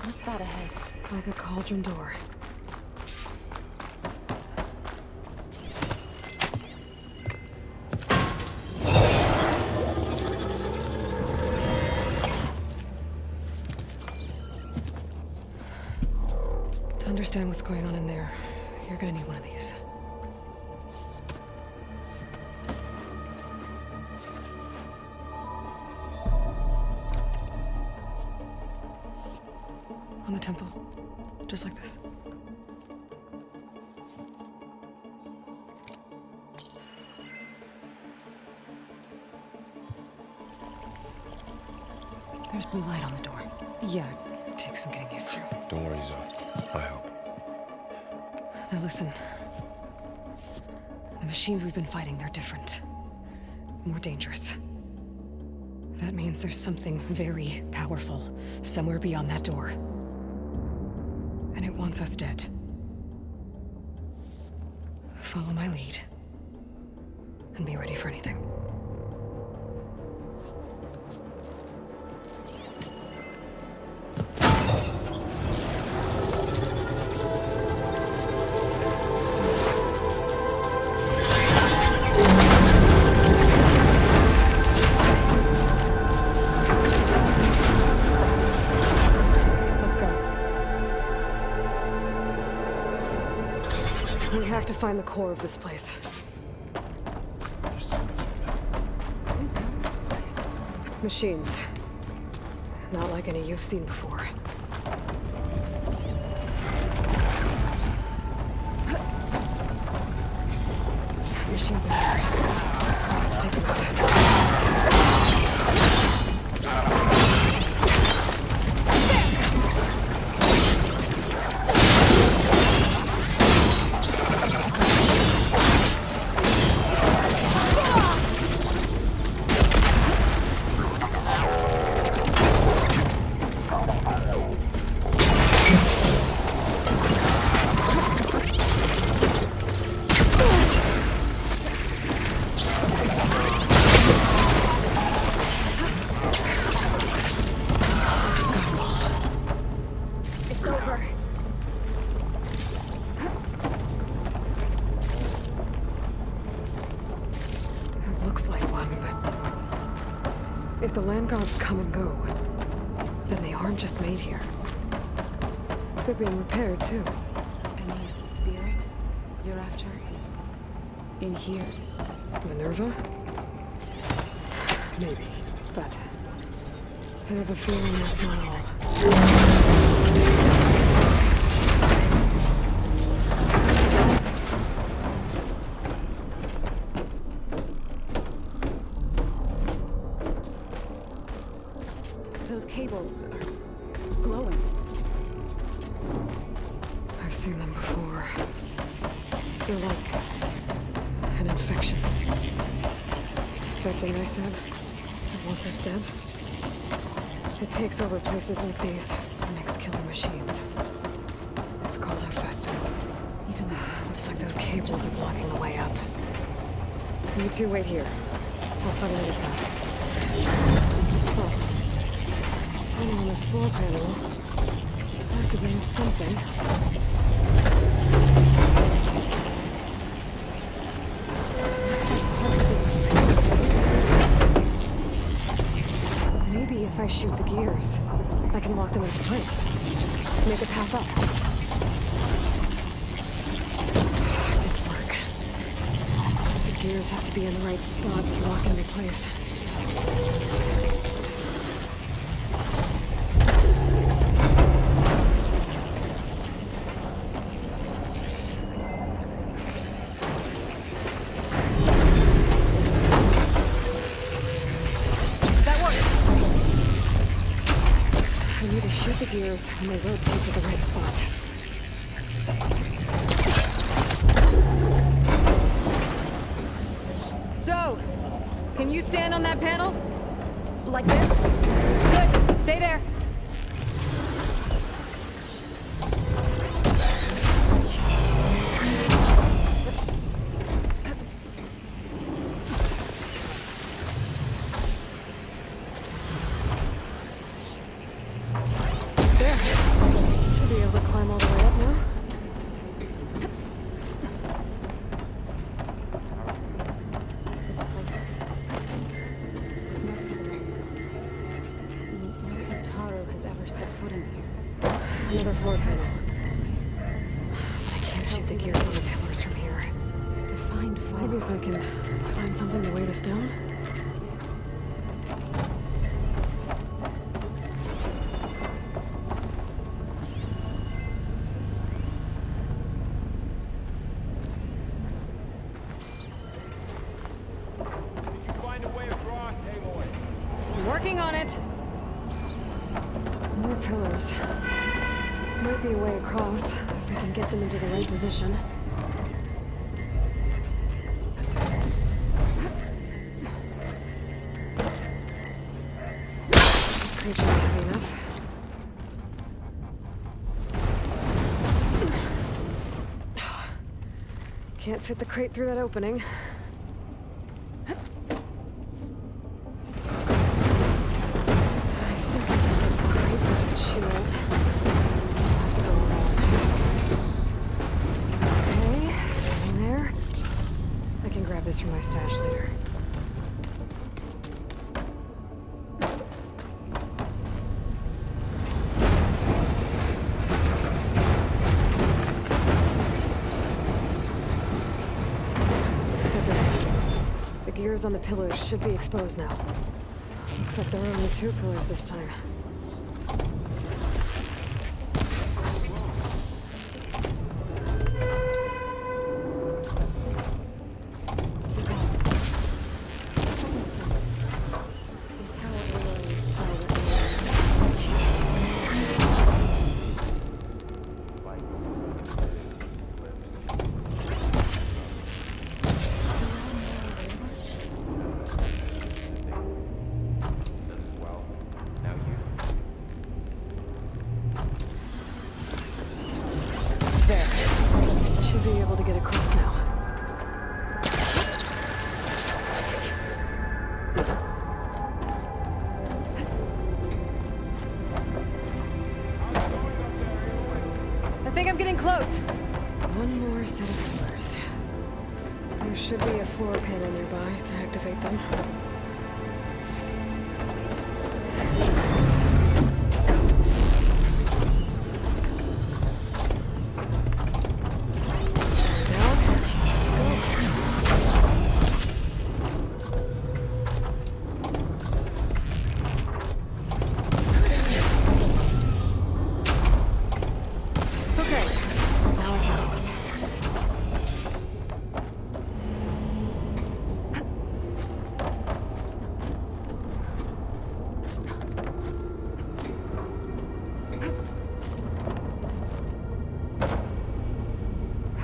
What's that ahead? Like a cauldron door. To understand what's going on in there, you're gonna need one of these. On the temple. Just like this. There's blue light on the door. Yeah, it takes some getting used to. Don't worry, Zoe. I help. Now listen. The machines we've been fighting, they're different. More dangerous. That means there's something very powerful somewhere beyond that door. And it wants us dead. Follow my lead. And be ready for anything. We have to find the core of this place. Who built this place? Machines. Not like any you've seen before. Machines in there. I'll have to take them out. If the land gods come and go, then they aren't just made here. They're being repaired, too. And the spirit you're after is in here? Minerva? Maybe, but I have a feeling that's not all. Those cables are glowing. I've seen them before. They're like an infection. That thing I said, that wants us dead. It takes over places like these and makes killer machines. It's called Hephaestus. Even though Looks like those cables are blocking the way up. You two wait here. I'll find another path. Standing on this floor panel activated something. Looks like parts of it was fixed. Maybe if I shoot the gears, I can lock them into place. Make a path up. It didn't work. The gears have to be in the right spot to lock into place. I need to shoot the gears when they rotate to the right spot. So, can you stand on that panel? Like this? Good. Stay there. foot in here. Another floor panel. I can't shoot the gears on the pillars from here. To find fall. Maybe if I can find something to weigh this down? Working on it. More pillars. Might be a way across, if I can get them into the right position. This crate should be heavy enough. Can't fit the crate through that opening. This from my stash later. That did it. The gears on the pillars should be exposed now. Looks like there were only 2 pillars this time. Should be able to get across now. I think I'm getting close. One more set of pillars. There should be a floor panel nearby to activate them.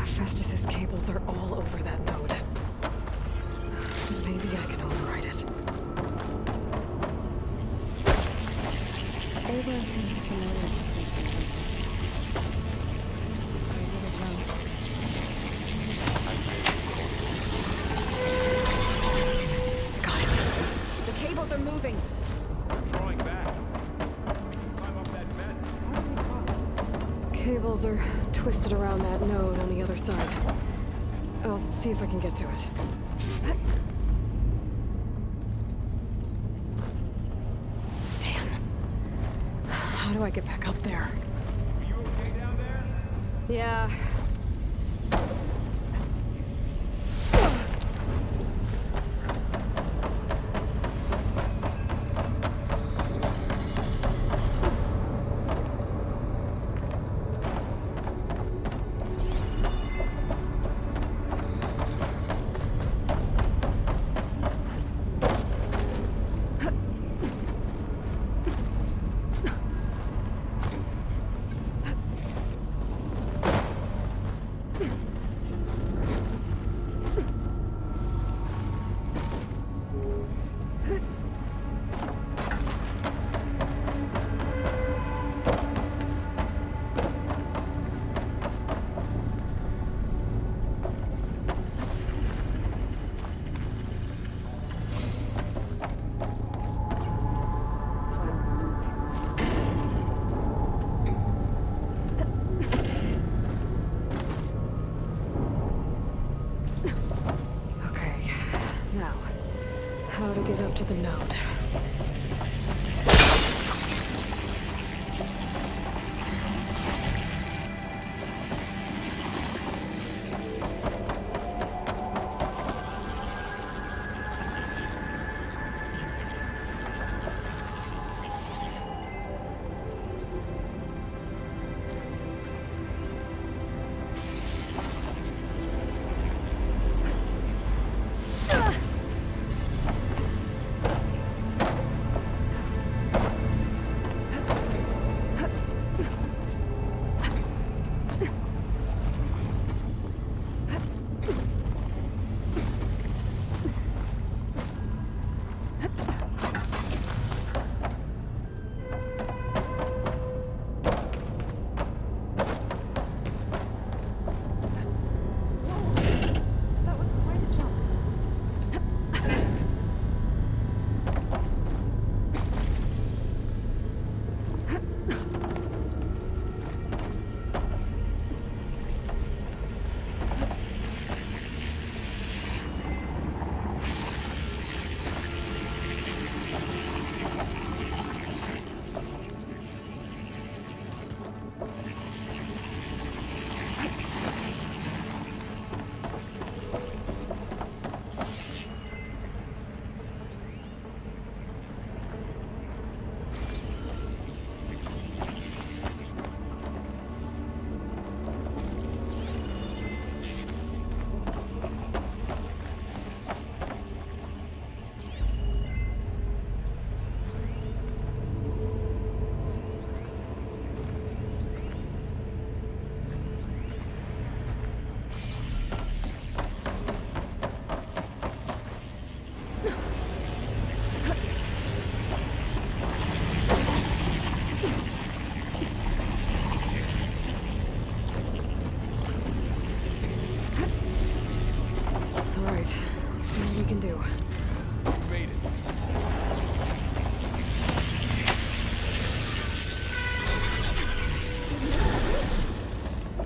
Festus's cables are all over that node. Maybe I can override it. Ava seems familiar with places like this. I would have known. Got it. The cables are moving. Drawing back. Climb up that vent. How do we cross? Cables are twisted around that node on the other side. I'll see if I can get to it. Damn. How do I get back up there? Are you okay down there? Yeah. How to get up to the node.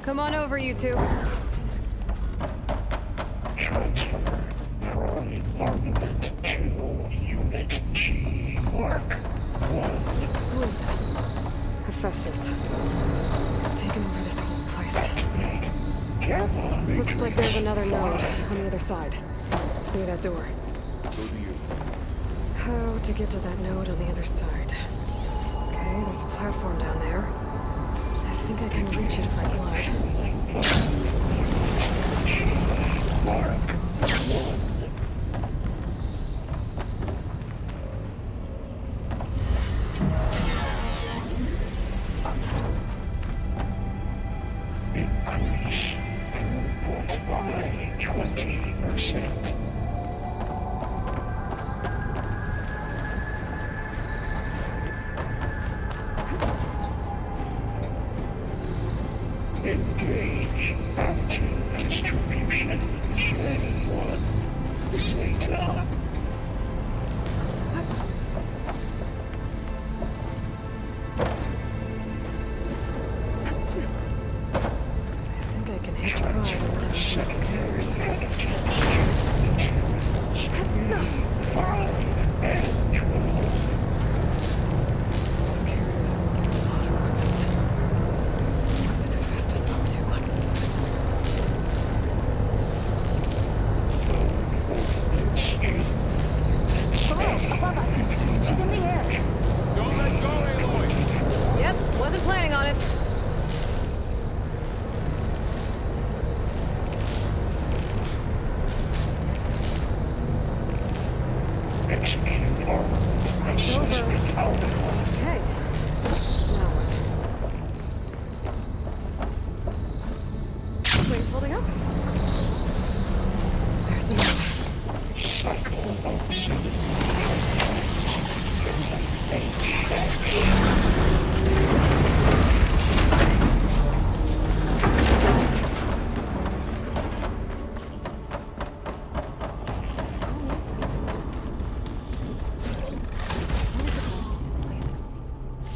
Come on over, you two. Transfer from armament to Unit G. Mark 1. Who is that? Hephaestus. It's taken over this whole place. Activate. Gamma Looks like there's matrix another node 5. on the other side. Near that door. So do you. How to get to that node on the other side? Okay, there's a platform down there. I think I can reach it if I glide. Mark 1. Increase throughput by 20%. Engage active distribution. J1. Zeta. I think I can hit the ride. Secondary adaptation materials. 5 and 12. Those carriers are moving a lot of weapons. What is Hephaestus up to? Above us. She's in the air. Don't let go, Aloy. Yep, wasn't planning on it. Execute armament process over. without Okay. Now what? Wait, holding up? There's the node. cycle of 7.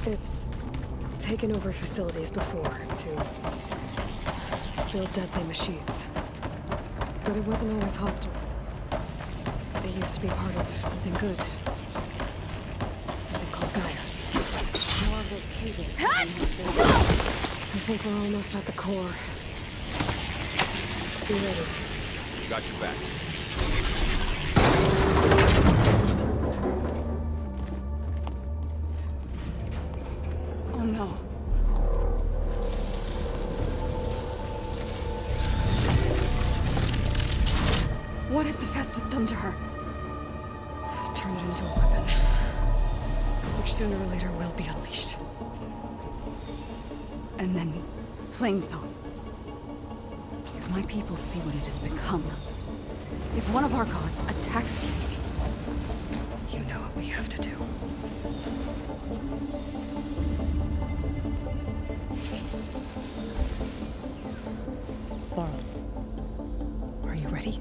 It's taken over facilities before to build deadly machines. But it wasn't always hostile. It used to be part of something good. Something called Gaia. More of those cables. I think we're almost at the core. Be ready. Got your back. Oh no. What has Hephaestus done to her? Turn it into a weapon. Which sooner or later will be unleashed. And then Plainsong. If my people see what it has become, if one of our gods attacks them, You know what we have to do. Laurel, are you ready?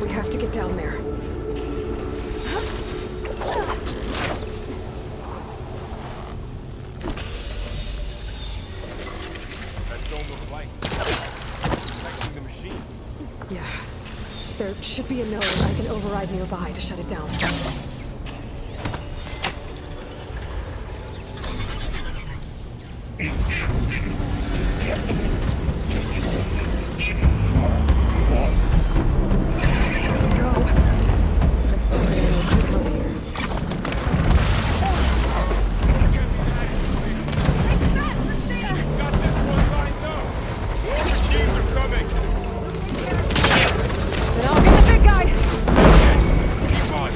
We have to get down there. That dome looks like protecting the machine. Yeah. There should be a node I can override nearby to shut it down. Intrusion detected. Mark 1. Go! I'm sorry, I don't quick help here. Got this one lined up. Machines are coming. Then I'll be the big guy! Keep on.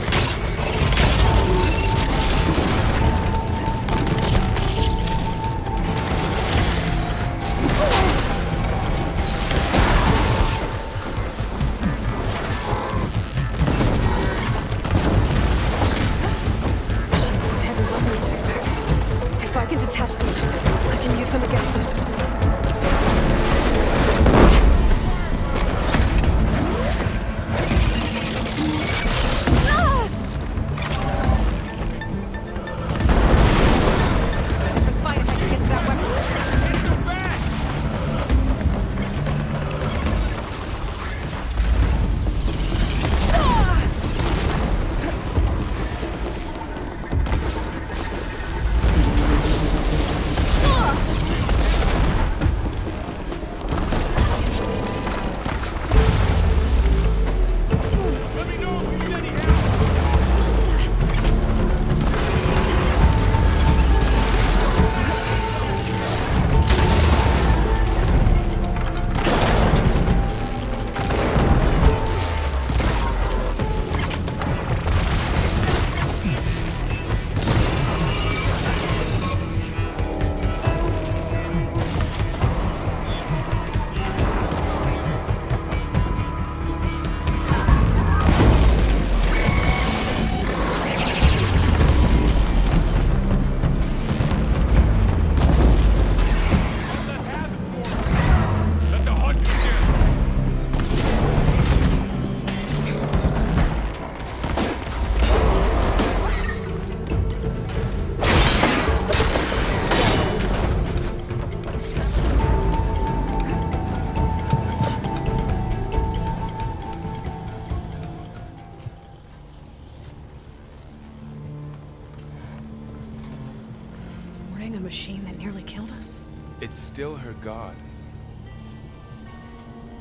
machine that nearly killed us? It's still her god.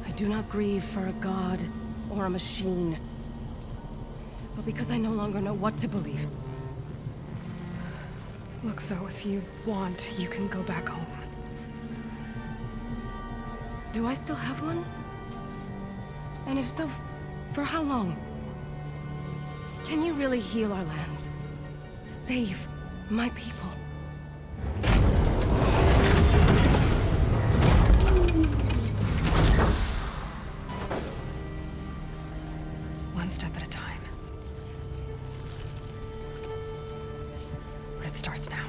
I do not grieve for a god or a machine, but because I no longer know what to believe. Look, so if you want, you can go back home. Do I still have one? And if so, for how long? Can you really heal our lands? Save my people? One step at a time. But it starts now.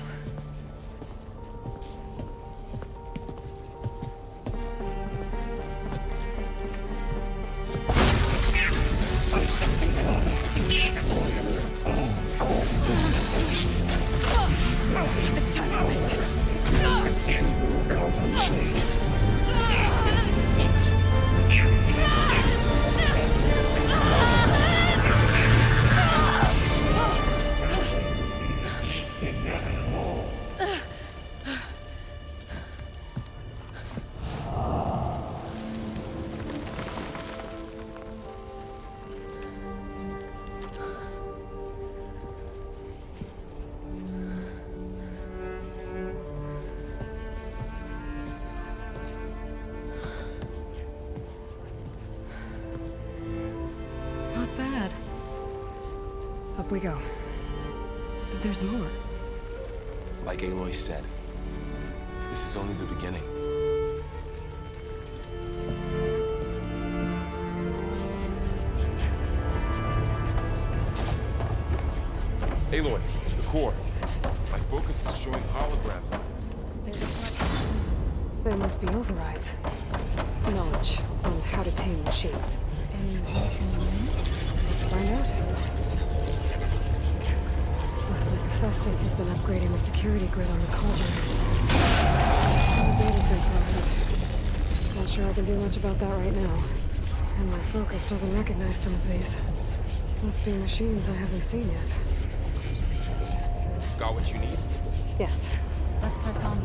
Not bad. Up we go. But there's more. Like Aloy said, this is only the beginning. Aloy, the core. My focus is showing holograms on it. There must be overrides. Knowledge on how to tame machines. And Let's find out. Looks like Hephaestus has been upgrading the security grid on the cauldrons. All the data's been corrupted. Not sure I can do much about that right now. And my focus doesn't recognize some of these. Must be machines I haven't seen yet. Got what you need? Yes. let's press on.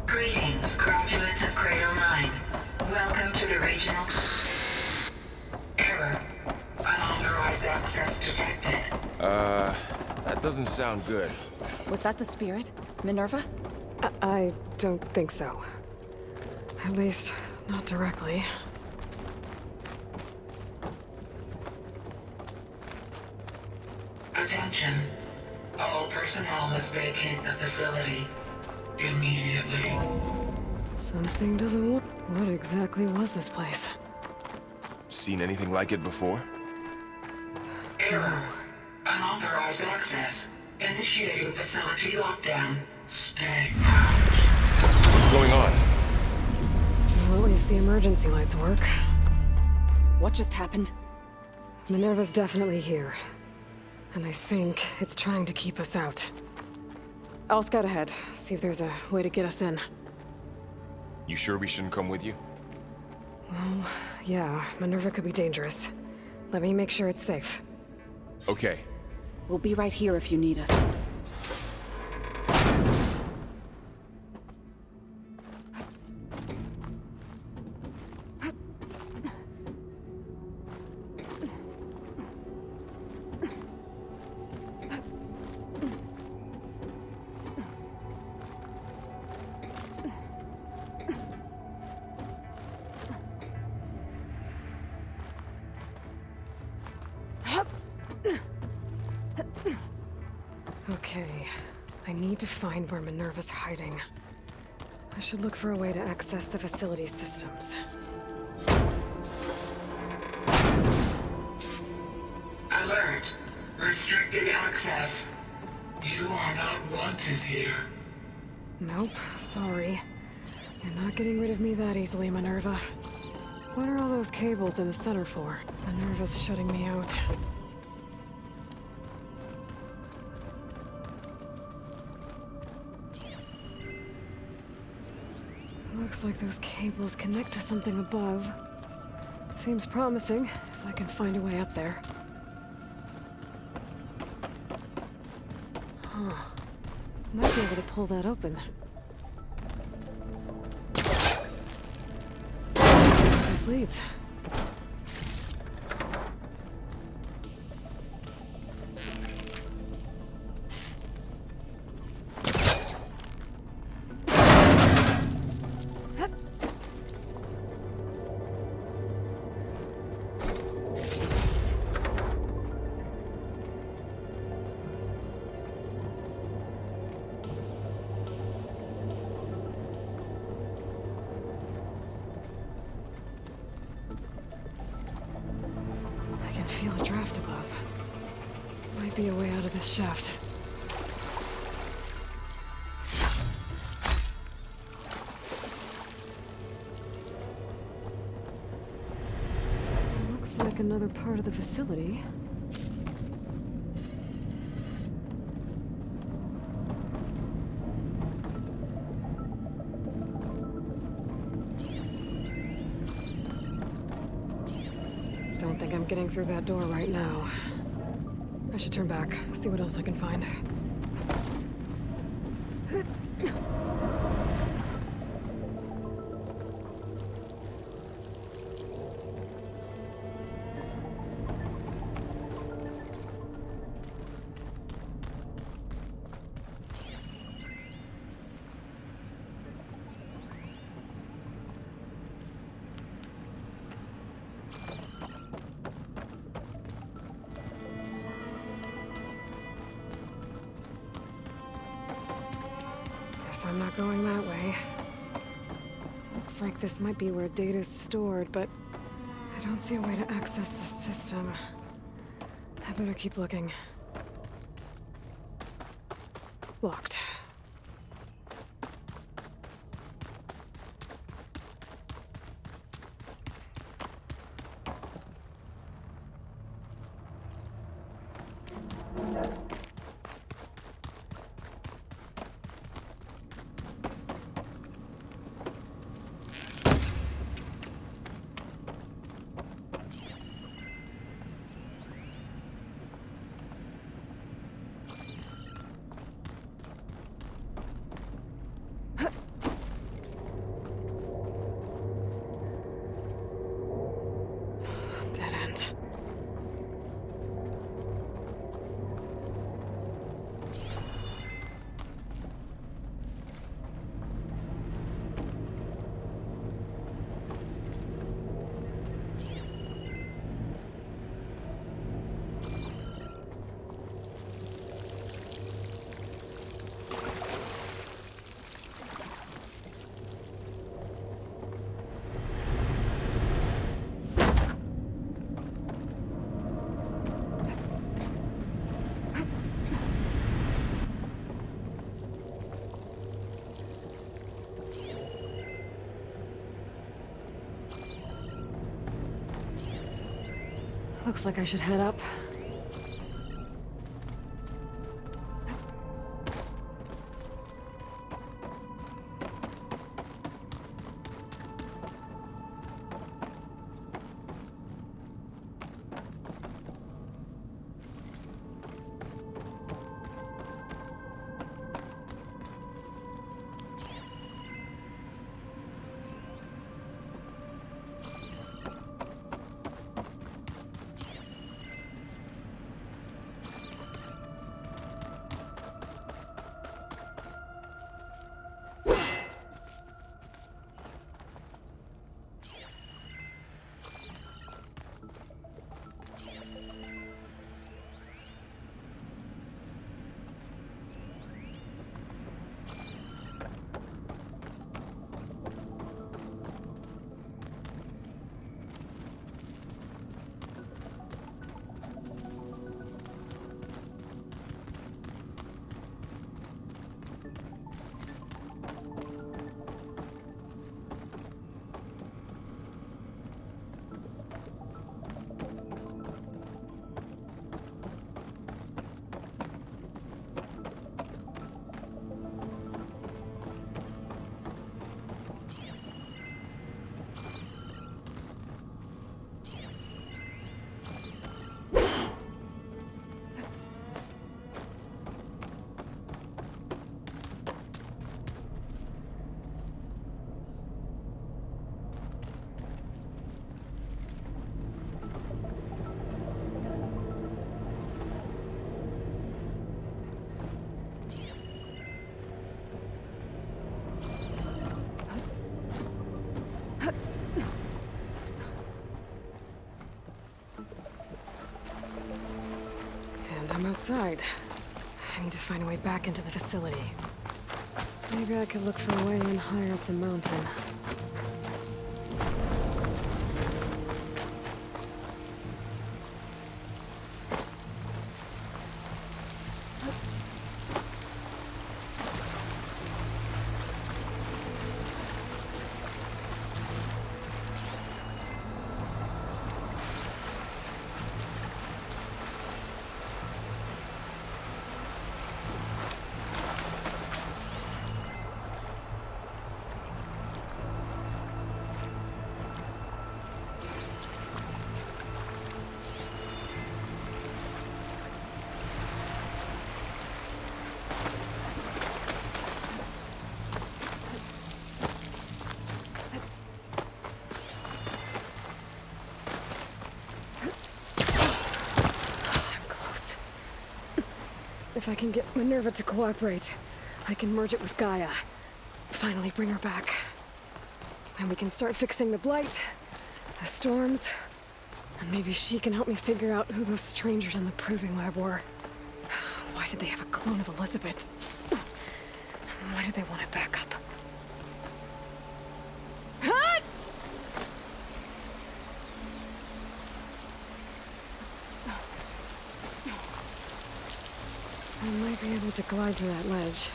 Greetings, graduates of Cradle 9. Welcome to the regional... Error. Unauthorized access detected. That doesn't sound good. Was that the spirit? Minerva? I don't think so. At least, not directly. Attention. All personnel must vacate the facility immediately. Something doesn't work. What exactly was this place? Seen anything like it before? Error. Unauthorized access. Initiating facility lockdown. Stay out. What's going on? Well, at least the emergency lights work. What just happened? Minerva's definitely here. And I think it's trying to keep us out. I'll scout ahead, see if there's a way to get us in. You sure we shouldn't come with you? Well, yeah, Minerva could be dangerous. Let me make sure it's safe. Okay. We'll be right here if you need us. Okay, I need to find where Minerva's hiding. I should look for a way to access the facility systems. Alert. Restricted access. You are not wanted here. Nope, sorry. You're not getting rid of me that easily, Minerva. What are all those cables in the center for? Minerva's shutting me out. Looks like those cables connect to something above. Seems promising, if I can find a way up there. Might be able to pull that open. Let's see where this leads. I can feel a draft above. Might be a way out of this shaft. Looks like another part of the facility. Don't think I'm getting through that door right now. I should turn back, see what else I can find. Guess I'm not going that way. Looks like this might be where data's stored, but I don't see a way to access the system. I better keep looking. Locked. Dead end. Looks like I should head up. outside. I need to find a way back into the facility. Maybe I could look for a way in higher up the mountain. If I can get Minerva to cooperate, I can merge it with Gaia. Finally bring her back. And we can start fixing the blight, the storms, and maybe she can help me figure out who those strangers in the proving lab were. Why did they have a clone of Elizabeth? Why did they want it back up? I might be able to glide to that ledge.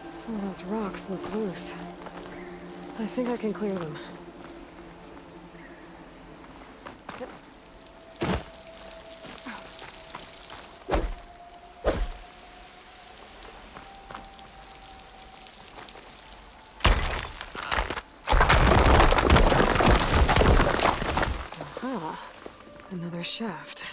Some of those rocks look loose. I think I can clear them. Aha, another shaft.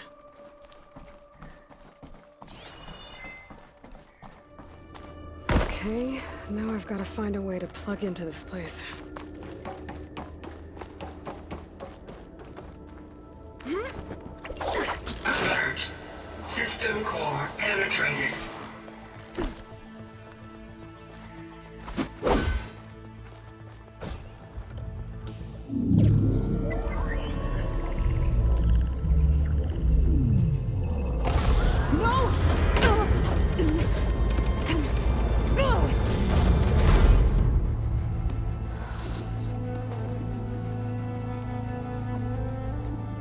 Okay, now I've got to find a way to plug into this place. Alert. System core penetrated.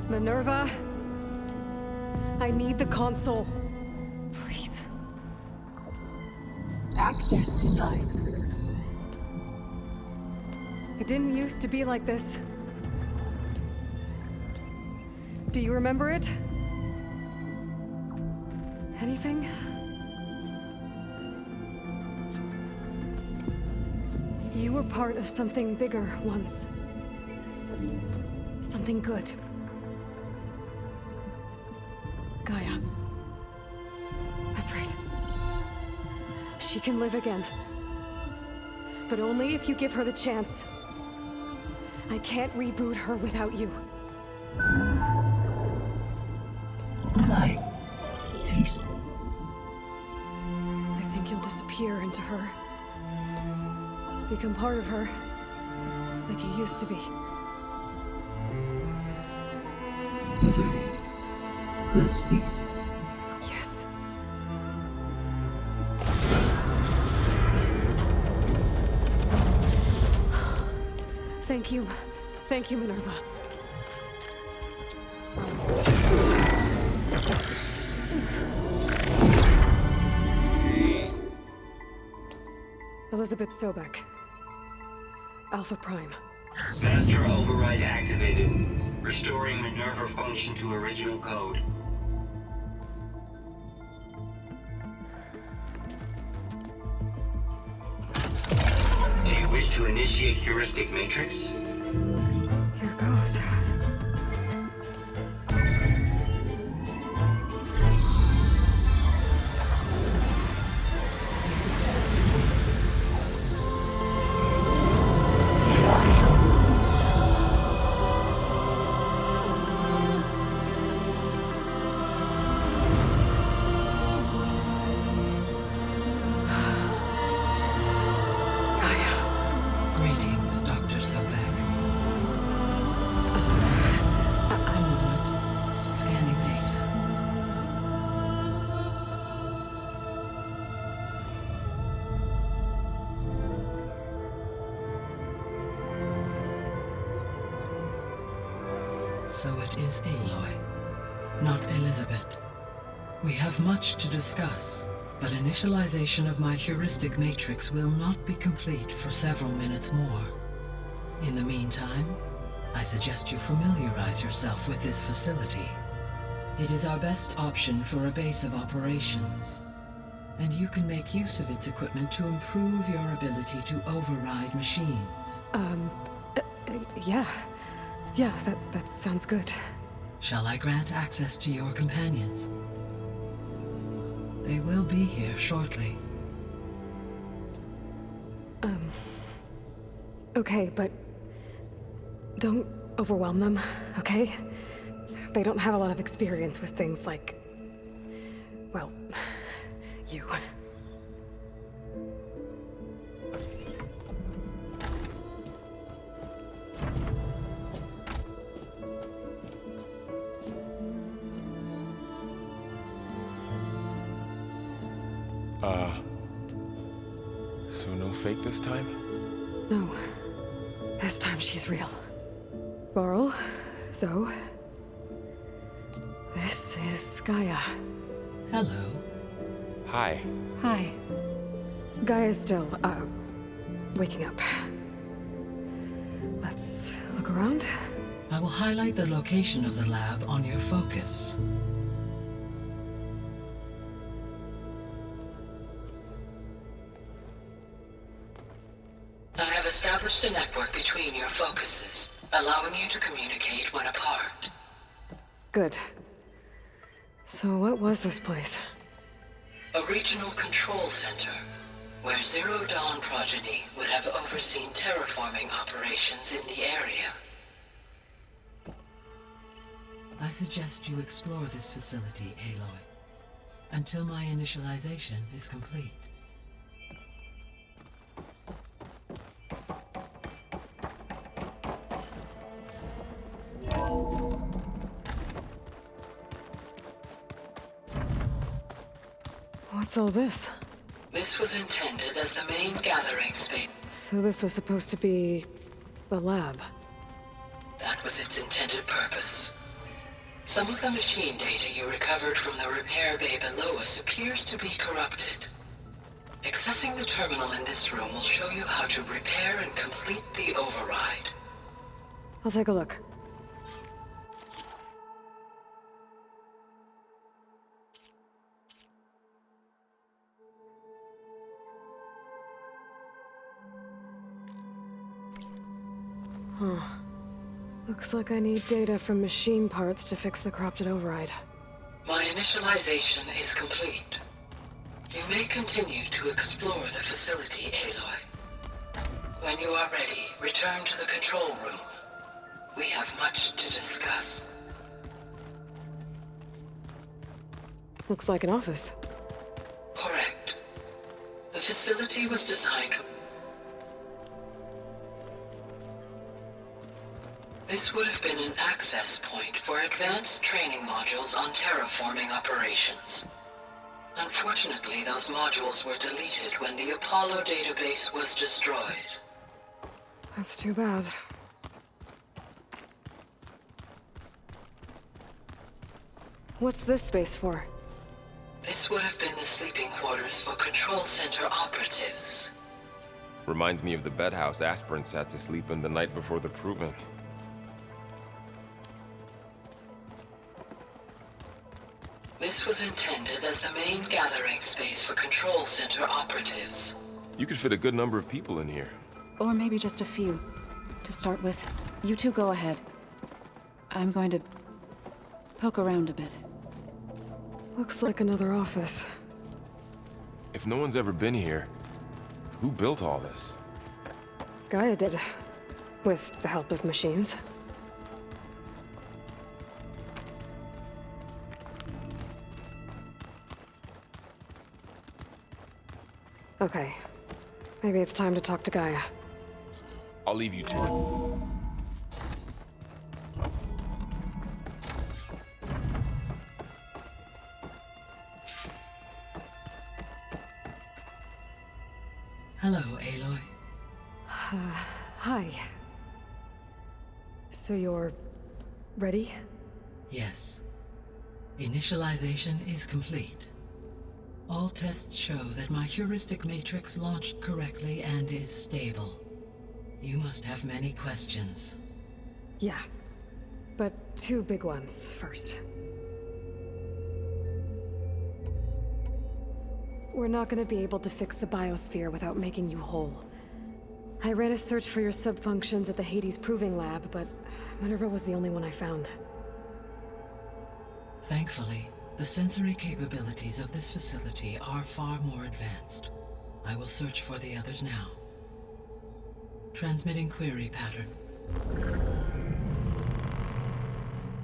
Minerva, I need the console. Please. Access denied. It didn't used to be like this. Do you remember it? Anything? You were part of something bigger once. Something good. Gaia. That's right. She can live again. But only if you give her the chance. I can't reboot her without you. Lie. Cease. I think you'll disappear into her. Become part of her. Like you used to be. Does it mean will cease? Yes. Thank you. Thank you, Minerva. Elizabeth Sobek. Alpha Prime. Master override activated. Restoring Minerva function to original code. Do you wish to initiate heuristic matrix? Here goes. so it is Aloy, not Elizabeth. We have much to discuss, but initialization of my heuristic matrix will not be complete for several minutes more. In the meantime, I suggest you familiarize yourself with this facility. It is our best option for a base of operations, and you can make use of its equipment to improve your ability to override machines. Yeah. Yeah, that sounds good. Shall I grant access to your companions? They will be here shortly. Okay, but don't overwhelm them, okay? They don't have a lot of experience with things like, well, you. So no fake this time? No. This time she's real. Laurel, Zoe. This is Gaia. Hello. Hi. Hi. Gaia's still, waking up. Let's look around. I will highlight the location of the lab on your focus. I have established a network between your focuses, allowing you to communicate when apart. Good. So what was this place? A regional control center, where Zero Dawn progeny would have overseen terraforming operations in the area. I suggest you explore this facility, Aloy, until my initialization is complete. What's all this? This was intended as the main gathering space. So this was supposed to be a lab. That was its intended purpose. Some of the machine data you recovered from the repair bay below us appears to be corrupted. Accessing the terminal in this room will show you how to repair and complete the override. I'll take a look. Huh. Looks like I need data from machine parts to fix the corrupted override. My initialization is complete. You may continue to explore the facility, Aloy. When you are ready, return to the control room. We have much to discuss. Looks like an office. Correct. The facility was designed. This would have been an access point for advanced training modules on terraforming operations. Unfortunately, those modules were deleted when the Apollo database was destroyed. That's too bad. What's this space for? This would have been the sleeping quarters for control center operatives. Reminds me of the bedhouse aspirants had to sleep in the night before the proving. This was intended as the main gathering space for control center operatives. You could fit a good number of people in here. Or maybe just a few. To start with, you two go ahead. I'm going to poke around a bit. Looks like another office. If no one's ever been here, who built all this? Gaia did. With the help of machines. Okay. Maybe it's time to talk to Gaia. I'll leave you to it. Hello, Aloy. Hi. So you're Ready? Yes. Initialization is complete. All tests show that my heuristic matrix launched correctly and is stable. You must have many questions. Yeah. But 2 big ones first. We're not gonna be able to fix the biosphere without making you whole. I ran a search for your subfunctions at the Hades Proving Lab, but Minerva was the only one I found. Thankfully, the sensory capabilities of this facility are far more advanced. I will search for the others now. Transmitting query pattern.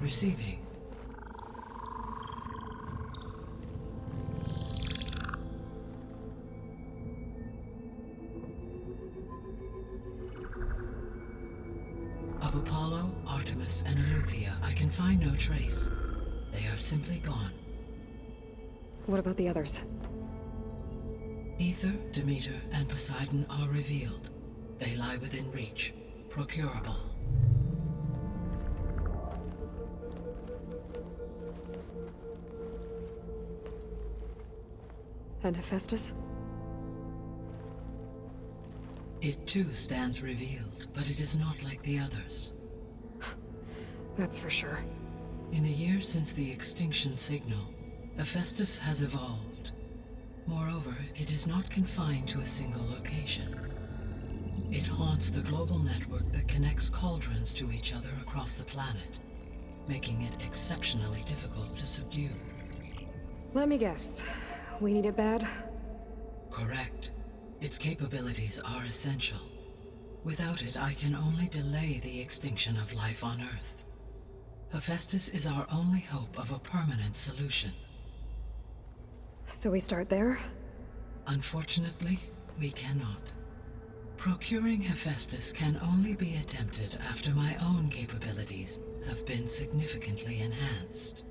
Receiving. Of Apollo, Artemis, and Eleuthia, I can find no trace. They are simply gone. What about the others? Ether, Demeter, and Poseidon are revealed. They lie within reach, procurable. And Hephaestus? It too stands revealed, but it is not like the others. That's for sure. In the years since the extinction signal, Hephaestus has evolved. Moreover, it is not confined to a single location. It haunts the global network that connects cauldrons to each other across the planet, making it exceptionally difficult to subdue. Let me guess. We need it bad? Correct. Its capabilities are essential. Without it, I can only delay the extinction of life on Earth. Hephaestus is our only hope of a permanent solution. So we start there? Unfortunately, we cannot. Procuring Hephaestus can only be attempted after my own capabilities have been significantly enhanced.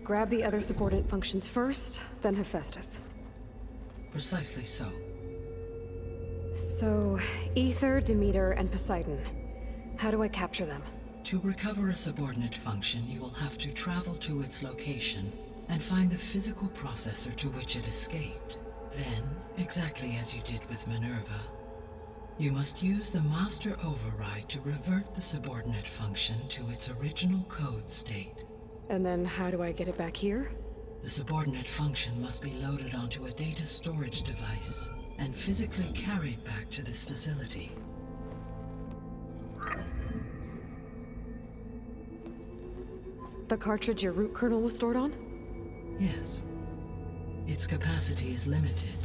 Grab the other subordinate functions first, then Hephaestus. Precisely so. So, Ether, Demeter, and Poseidon. How do I capture them? To recover a subordinate function, you will have to travel to its location and find the physical processor to which it escaped. Then, exactly as you did with Minerva, you must use the master override to revert the subordinate function to its original code state. And then how do I get it back here? The subordinate function must be loaded onto a data storage device and physically carried back to this facility. The cartridge your root kernel was stored on? Yes. Its capacity is limited,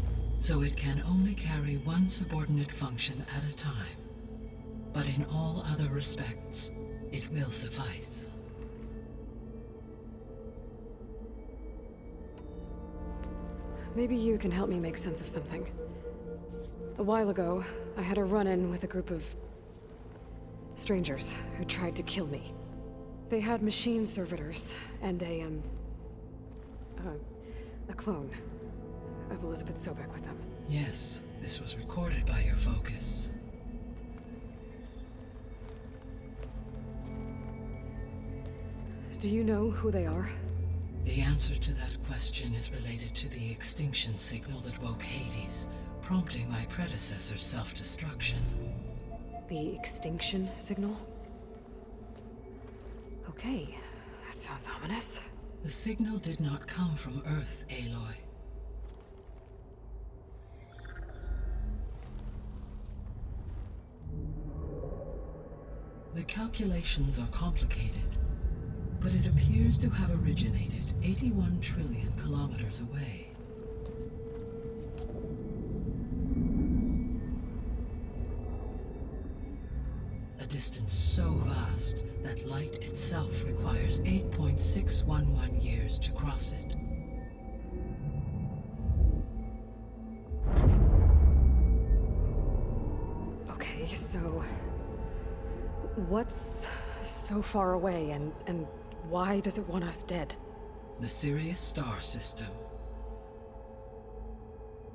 so it can only carry one subordinate function at a time. But in all other respects, it will suffice. Maybe you can help me make sense of something. A while ago, I had a run-in with a group of strangers who tried to kill me. They had machine servitors and a clone of Elizabeth Sobek with them. Yes, this was recorded by your focus. Do you know who they are? The answer to that question is related to the extinction signal that woke Hades, prompting my predecessor's self-destruction. The extinction signal? Okay, that sounds ominous. The signal did not come from Earth, Aloy. The calculations are complicated, but it appears to have originated 81 trillion kilometers away. A distance so vast that light itself requires 8.611 years to cross it. Okay, so what's so far away and why does it want us dead? The Sirius star system.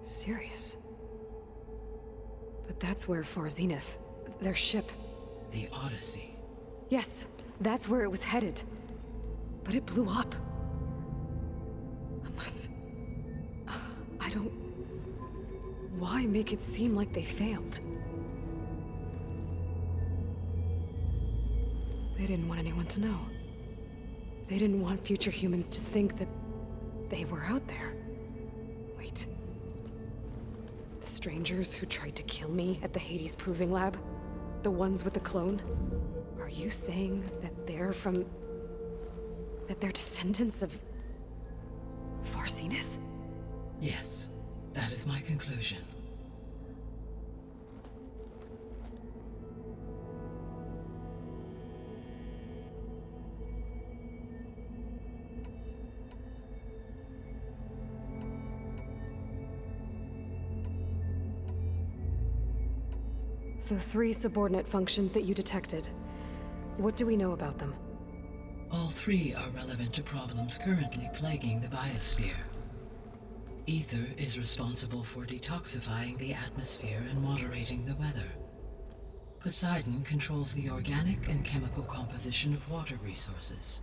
Sirius? But that's where Far Zenith, their ship. The Odyssey. Yes, That's where it was headed. But it blew up. Unless... I don't... Why make it seem like they failed? They didn't want anyone to know. They didn't want future humans to think that they were out there. Wait. The strangers who tried to kill me at the Hades Proving Lab? The ones with the clone? Are you saying that they're from... that they're descendants of... Farseneth? Yes, that is my conclusion. The 3 subordinate functions that you detected. What do we know about them? All 3 are relevant to problems currently plaguing the biosphere. Ether is responsible for detoxifying the atmosphere and moderating the weather. Poseidon controls the organic and chemical composition of water resources.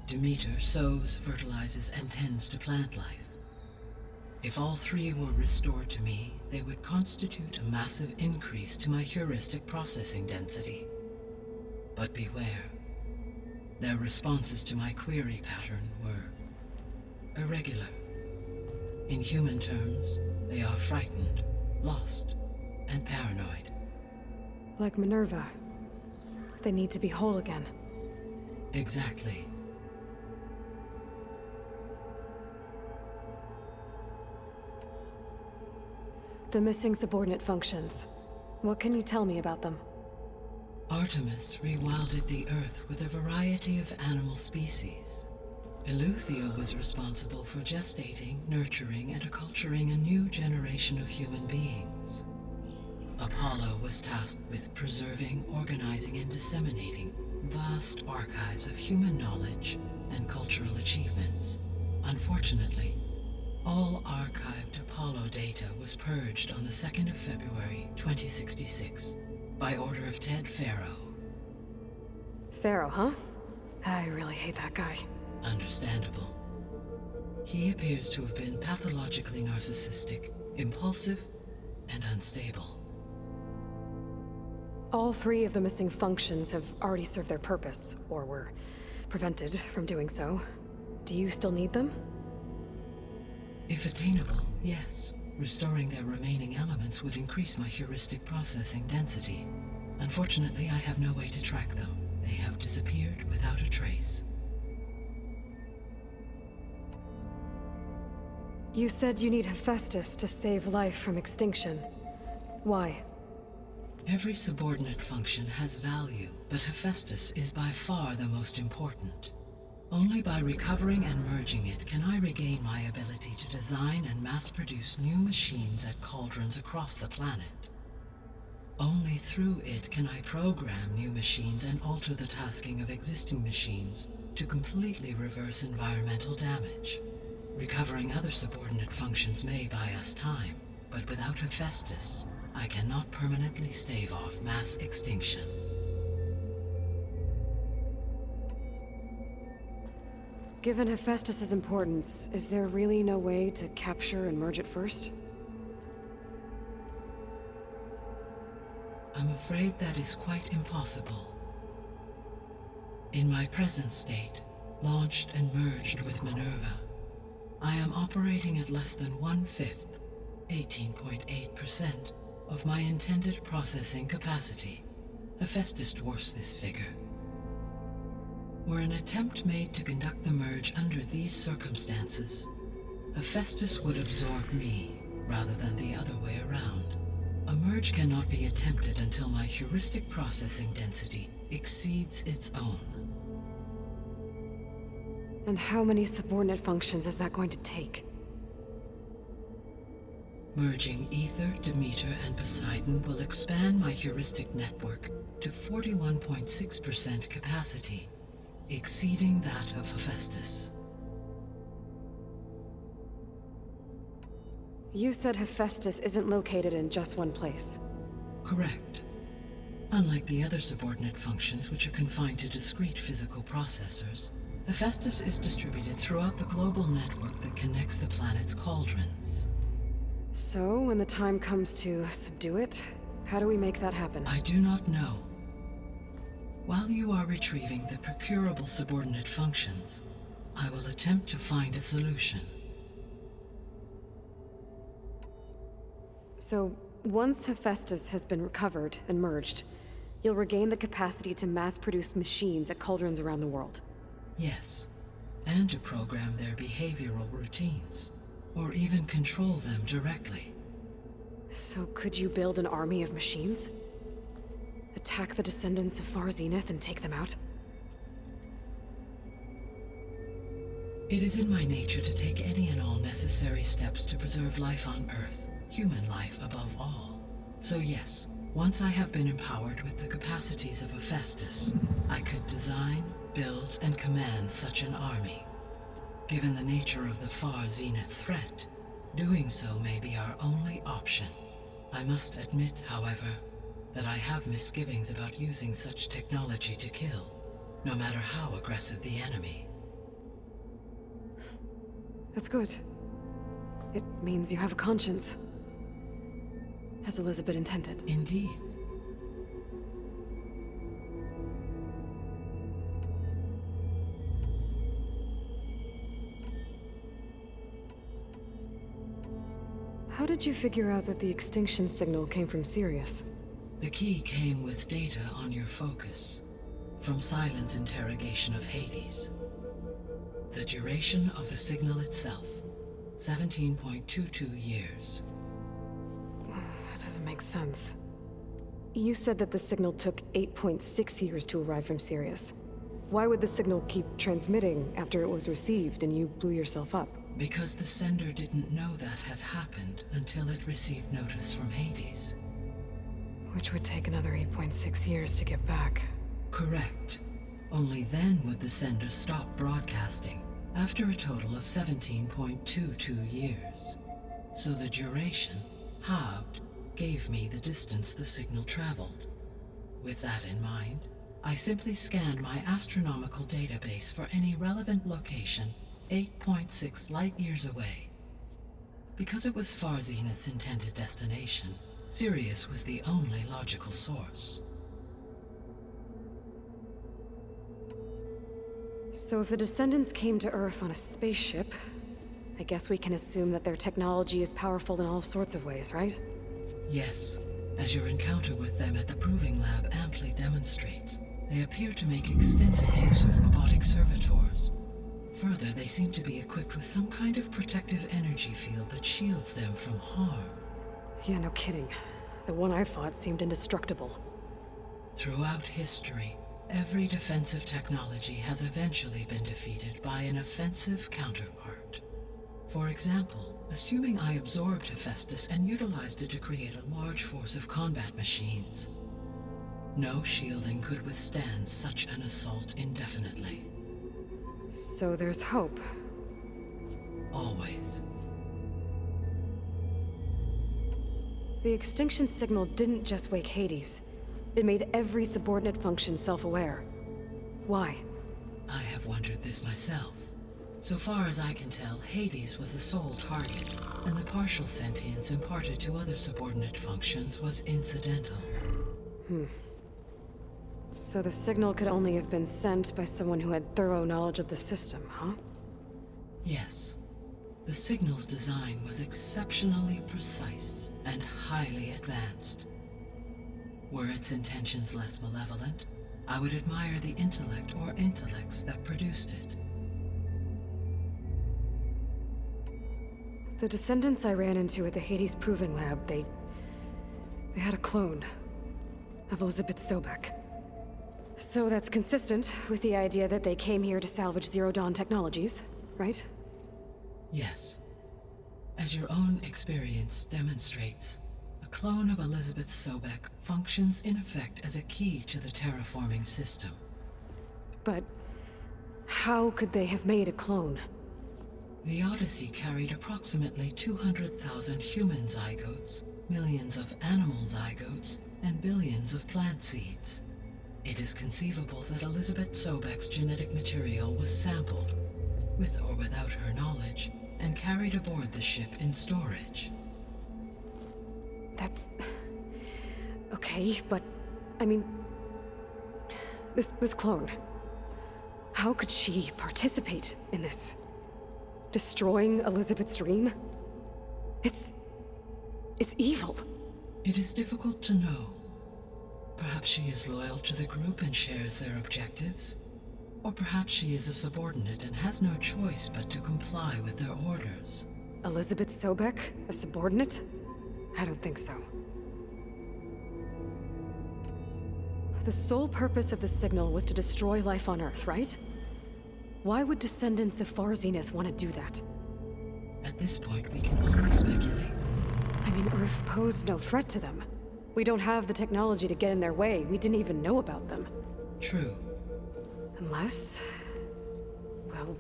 Demeter sows, fertilizes, and tends to plant life. If all 3 were restored to me, they would constitute a massive increase to my heuristic processing density. But beware. Their responses to my query pattern were irregular. In human terms, they are frightened, lost, and paranoid. Like Minerva. They need to be whole again. Exactly. The missing subordinate functions. What can you tell me about them? Artemis rewilded the Earth with a variety of animal species. Eleuthia was responsible for gestating, nurturing, and acculturating a new generation of human beings. Apollo was tasked with preserving, organizing, and disseminating vast archives of human knowledge and cultural achievements. Unfortunately, all archived Apollo data was purged on the 2nd of February, 2066, by order of Ted Faro. Pharaoh, huh? I really hate that guy. Understandable. He appears to have been pathologically narcissistic, impulsive, and unstable. All 3 of the missing functions have already served their purpose, or were prevented from doing so. Do you still need them? If attainable, yes. Restoring their remaining elements would increase my heuristic processing density. Unfortunately, I have no way to track them. They have disappeared without a trace. You said you need Hephaestus to save life from extinction. Why? Every subordinate function has value, but Hephaestus is by far the most important. Only by recovering and merging it can I regain my ability to design and mass-produce new machines at cauldrons across the planet. Only through it can I program new machines and alter the tasking of existing machines to completely reverse environmental damage. Recovering other subordinate functions may buy us time, but without Hephaestus, I cannot permanently stave off mass extinction. Given Hephaestus's importance, is there really no way to capture and merge it first? I'm afraid that is quite impossible. In my present state, launched and merged with Minerva, I am operating at less than 1/5, 18.8%, of my intended processing capacity. Hephaestus dwarfs this figure. Were an attempt made to conduct the merge under these circumstances, Hephaestus would absorb me, rather than the other way around. A merge cannot be attempted until my heuristic processing density exceeds its own. And how many subordinate functions is that going to take? Merging Ether, Demeter, and Poseidon will expand my heuristic network to 41.6% capacity, exceeding that of Hephaestus. You said Hephaestus isn't located in just one place. Correct. Unlike the other subordinate functions, which are confined to discrete physical processors, Hephaestus is distributed throughout the global network that connects the planet's cauldrons. So, when the time comes to subdue it, how do we make that happen? I do not know. While you are retrieving the procurable subordinate functions, I will attempt to find a solution. So, once Hephaestus has been recovered and merged, you'll regain the capacity to mass-produce machines at cauldrons around the world. Yes, and to program their behavioral routines, or even control them directly. So could you build an army of machines? Attack the descendants of Far Zenith and take them out? It is in my nature to take any and all necessary steps to preserve life on Earth, human life above all. So yes, once I have been empowered with the capacities of Hephaestus, I could design, build, and command such an army. Given the nature of the Far Zenith threat, doing so may be our only option. I must admit, however, that I have misgivings about using such technology to kill, no matter how aggressive the enemy. That's good. It means you have a conscience. As Elizabeth intended. Indeed. How did you figure out that the extinction signal came from Sirius? The key came with data on your focus, from Silent's interrogation of Hades. The duration of the signal itself, 17.22 years. That doesn't make sense. You said that the signal took 8.6 years to arrive from Sirius. Why would the signal keep transmitting after it was received and you blew yourself up? Because the sender didn't know that had happened until it received notice from Hades. Which would take another 8.6 years to get back. Correct. Only then would the sender stop broadcasting, after a total of 17.22 years. So the duration, halved, gave me the distance the signal traveled. With that in mind, I simply scanned my astronomical database for any relevant location 8.6 light-years away. Because it was Far Zenith's intended destination, Sirius was the only logical source. So if the descendants came to Earth on a spaceship, I guess we can assume that their technology is powerful in all sorts of ways, right? Yes, as your encounter with them at the Proving Lab amply demonstrates, they appear to make extensive use of robotic servitors. Further, they seem to be equipped with some kind of protective energy field that shields them from harm. Yeah, no kidding. The one I fought seemed indestructible. Throughout history, every defensive technology has eventually been defeated by an offensive counterpart. For example, assuming I absorbed Hephaestus and utilized it to create a large force of combat machines. No shielding could withstand such an assault indefinitely. So there's hope. Always. The extinction signal didn't just wake Hades. It made every subordinate function self-aware. Why? I have wondered this myself. So far as I can tell, Hades was the sole target, and the partial sentience imparted to other subordinate functions was incidental. So the signal could only have been sent by someone who had thorough knowledge of the system, huh? Yes. The signal's design was exceptionally precise and highly advanced. Were its intentions less malevolent, I would admire the intellect or intellects that produced it. The descendants I ran into at the Hades Proving Lab, they had a clone of Elizabeth Sobek. So that's consistent with the idea that they came here to salvage Zero Dawn technologies, right? Yes. As your own experience demonstrates, a clone of Elizabeth Sobek functions in effect as a key to the terraforming system. But how could they have made a clone? The Odyssey carried approximately 200,000 human zygotes, millions of animal zygotes, and billions of plant seeds. It is conceivable that Elizabeth Sobek's genetic material was sampled, with or without her knowledge, and carried aboard the ship in storage. That's... okay, but... I mean... This clone... How could she participate in this? Destroying Elizabeth's dream? It's evil. It is difficult to know. Perhaps she is loyal to the group and shares their objectives. Or perhaps she is a subordinate and has no choice but to comply with their orders. Elizabeth Sobek, a subordinate? I don't think so. The sole purpose of the signal was to destroy life on Earth, right? Why would descendants of Far Zenith want to do that? At this point, we can only speculate. I mean, Earth posed no threat to them. We don't have the technology to get in their way. We didn't even know about them. True. Unless... well...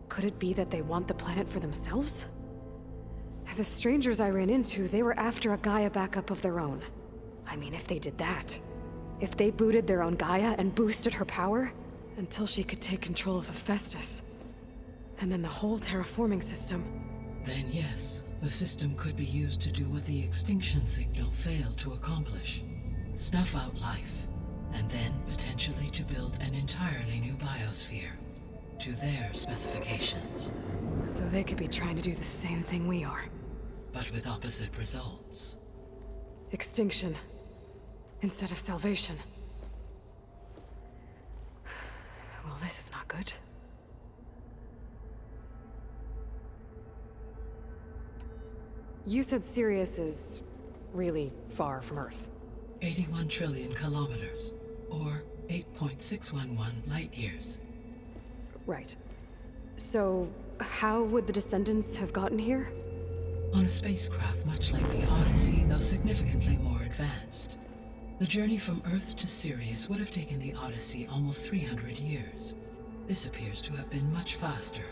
could it be that they want the planet for themselves? The strangers I ran into, they were after a Gaia backup of their own. I mean, if they did that... if they booted their own Gaia and boosted her power... until she could take control of Hephaestus. And then the whole terraforming system... Then yes, the system could be used to do what the extinction signal failed to accomplish. Snuff out life, and then potentially to build an entirely new biosphere, to their specifications. So they could be trying to do the same thing we are. But with opposite results. Extinction, instead of salvation. Well, this is not good. You said Sirius is really far from Earth. 81 trillion kilometers, or 8.611 light years. Right. So, how would the descendants have gotten here? On a spacecraft much like the Odyssey, though significantly more advanced. The journey from Earth to Sirius would have taken the Odyssey almost 300 years. This appears to have been much faster.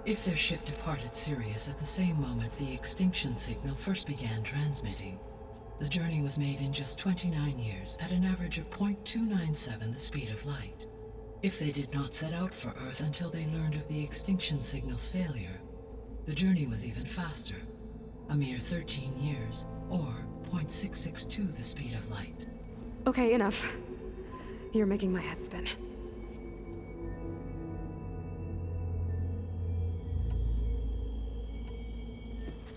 If their ship departed Sirius at the same moment the extinction signal first began transmitting, the journey was made in just 29 years at an average of 0.297 the speed of light. If they did not set out for Earth until they learned of the extinction signal's failure, the journey was even faster, a mere 13 years, or 0.662 the speed of light. Okay, enough. You're making my head spin.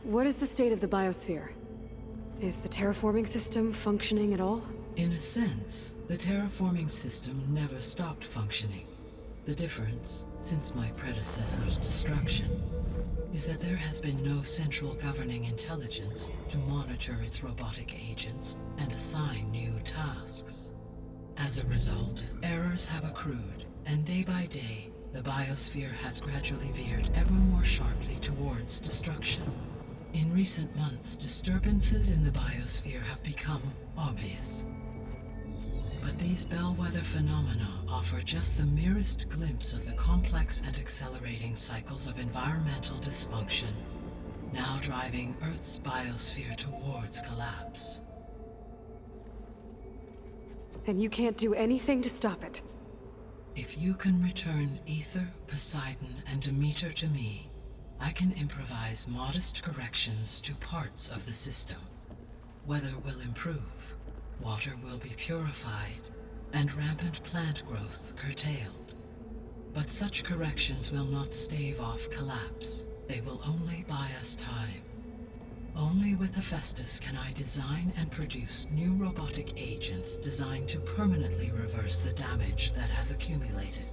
What is the state of the biosphere? Is the terraforming system functioning at all? In a sense, the terraforming system never stopped functioning. The difference, since my predecessor's destruction, is that there has been no central governing intelligence to monitor its robotic agents and assign new tasks. As a result, errors have accrued, and day by day, the biosphere has gradually veered ever more sharply towards destruction. In recent months, disturbances in the biosphere have become obvious. But these bellwether phenomena offer just the merest glimpse of the complex and accelerating cycles of environmental dysfunction, now driving Earth's biosphere towards collapse. And you can't do anything to stop it? If you can return Ether, Poseidon, and Demeter to me, I can improvise modest corrections to parts of the system. Weather will improve, water will be purified, and rampant plant growth curtailed. But such corrections will not stave off collapse. They will only buy us time. Only with Hephaestus can I design and produce new robotic agents designed to permanently reverse the damage that has accumulated.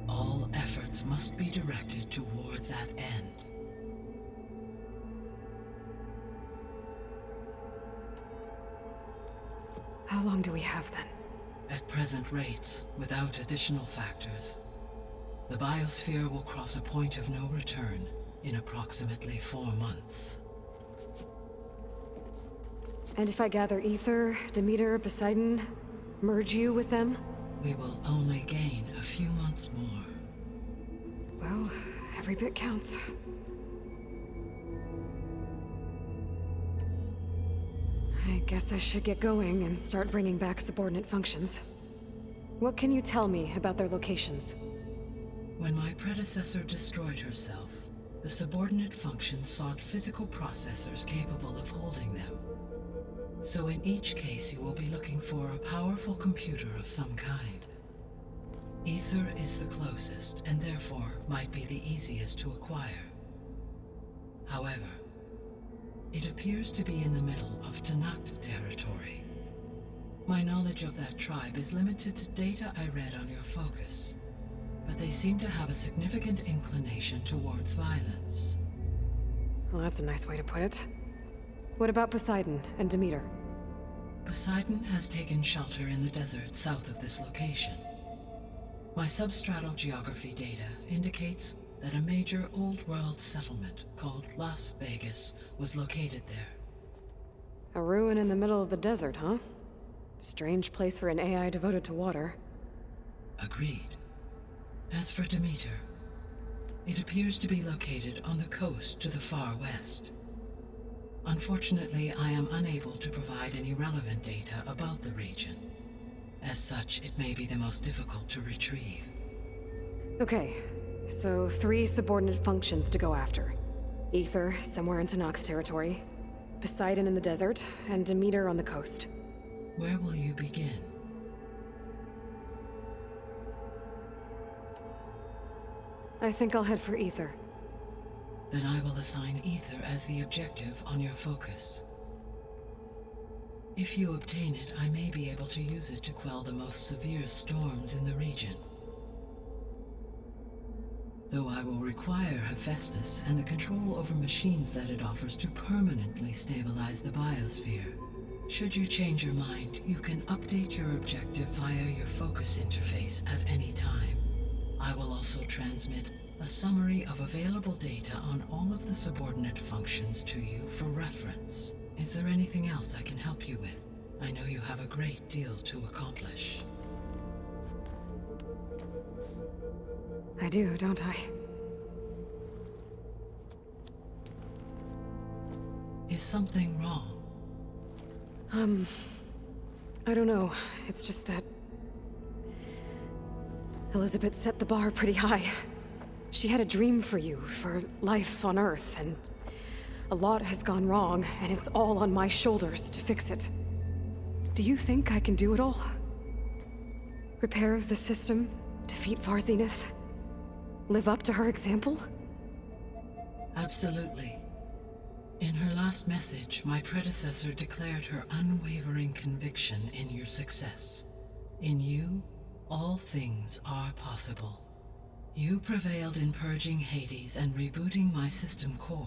All efforts must be directed toward that end. How long do we have then? At present rates, without additional factors, the biosphere will cross a point of no return in approximately 4 months. And if I gather Ether, Demeter, Poseidon, merge you with them? We will only gain a few months more. Well, every bit counts. I guess I should get going and start bringing back subordinate functions. What can you tell me about their locations? When my predecessor destroyed herself, the subordinate functions sought physical processors capable of holding them. So in each case, you will be looking for a powerful computer of some kind. Ether is the closest, and therefore might be the easiest to acquire. However, it appears to be in the middle of Tanakh territory. My knowledge of that tribe is limited to data I read on your focus, but they seem to have a significant inclination towards violence. Well, that's a nice way to put it. What about Poseidon and Demeter? Poseidon has taken shelter in the desert south of this location. My substratal geography data indicates that a major old-world settlement called Las Vegas was located there. A ruin in the middle of the desert, huh? Strange place for an AI devoted to water. Agreed. As for Demeter, it appears to be located on the coast to the far west. Unfortunately, I am unable to provide any relevant data about the region. As such, it may be the most difficult to retrieve. Okay, so 3 subordinate functions to go after. Ether, somewhere in Tanakh territory, Poseidon in the desert, and Demeter on the coast. Where will you begin? I think I'll head for Ether. Then I will assign Ether as the objective on your focus. If you obtain it, I may be able to use it to quell the most severe storms in the region. Though I will require Hephaestus and the control over machines that it offers to permanently stabilize the biosphere. Should you change your mind, you can update your objective via your focus interface at any time. I will also transmit a summary of available data on all of the subordinate functions to you for reference. Is there anything else I can help you with? I know you have a great deal to accomplish. I do, don't I? Is something wrong? I don't know. It's just that Elizabeth set the bar pretty high. She had a dream for you, for life on Earth, and a lot has gone wrong, and it's all on my shoulders to fix it. Do you think I can do it all? Repair the system, defeat Varzenith, live up to her example? Absolutely. In her last message, my predecessor declared her unwavering conviction in your success. In you, all things are possible. You prevailed in purging Hades and rebooting my system core.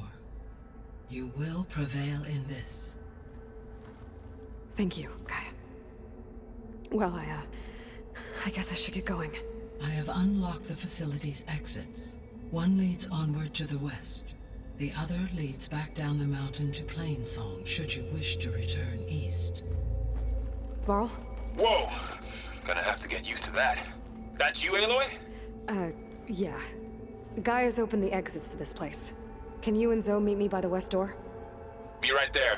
You will prevail in this. Thank you, Gaia. Well, I guess I should get going. I have unlocked the facility's exits. One leads onward to the west. The other leads back down the mountain to Plainsong, should you wish to return east. Varl? Whoa! Gonna have to get used to that. That's you, Aloy? Yeah. Gaia's opened the exits to this place. Can you and Zoe meet me by the west door? Be right there.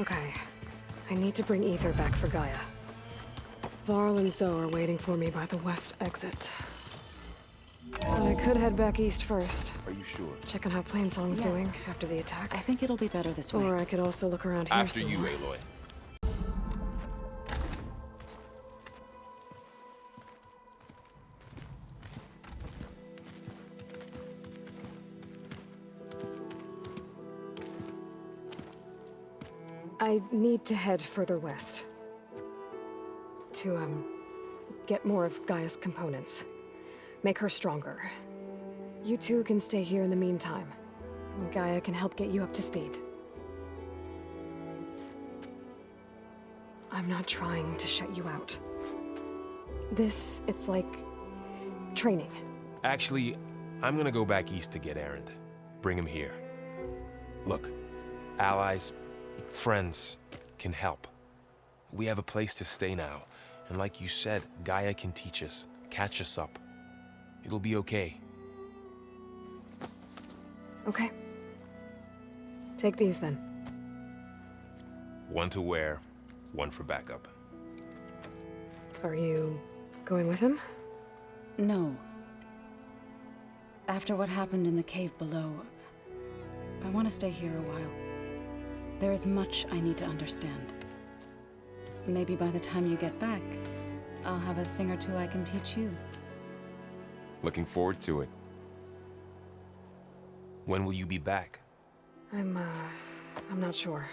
Okay. I need to bring Ether back for Gaia. Varl and Zoe are waiting for me by the west exit. I could head back east first. Are you sure? Check on how Plainsong's doing after the attack. I think it'll be better this way. Or I could also look around here After some you, more. Aloy. I need to head further west. To, get more of Gaia's components. Make her stronger. You two can stay here in the meantime. Gaia can help get you up to speed. I'm not trying to shut you out. It's like training. Actually, I'm gonna go back east to get Erend. Bring him here. Look, allies, friends can help. We have a place to stay now. And like you said, Gaia can teach us, catch us up. It'll be okay. Okay. Take these then. One to wear, one for backup. Are you going with him? No. After what happened in the cave below, I want to stay here a while. There is much I need to understand. Maybe by the time you get back, I'll have a thing or two I can teach you. Looking forward to it. When will you be back? I'm not sure.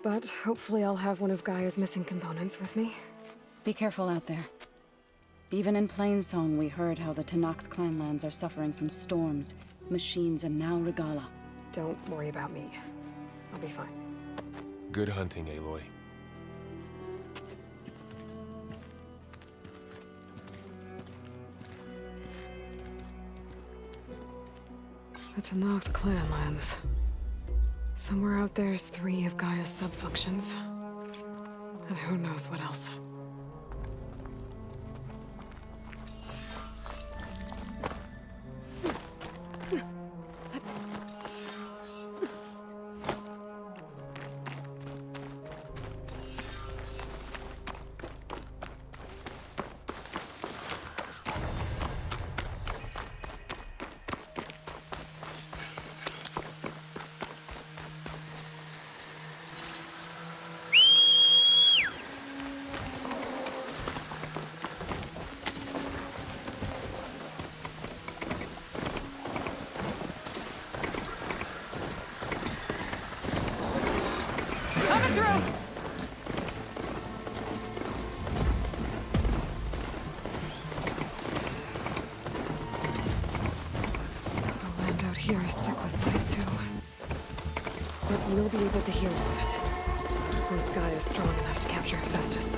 But hopefully I'll have one of Gaia's missing components with me. Be careful out there. Even in Plainsong, we heard how the Tenakth clanlands are suffering from storms, machines, and now Regala. Don't worry about me. I'll be fine. Good hunting, Aloy. The Tenakth clanlands. Somewhere out there's 3 of Gaia's sub-functions. And who knows what else. Here is sick with light too. But we'll be able to heal from it. Once Gaia is strong enough to capture Hephaestus.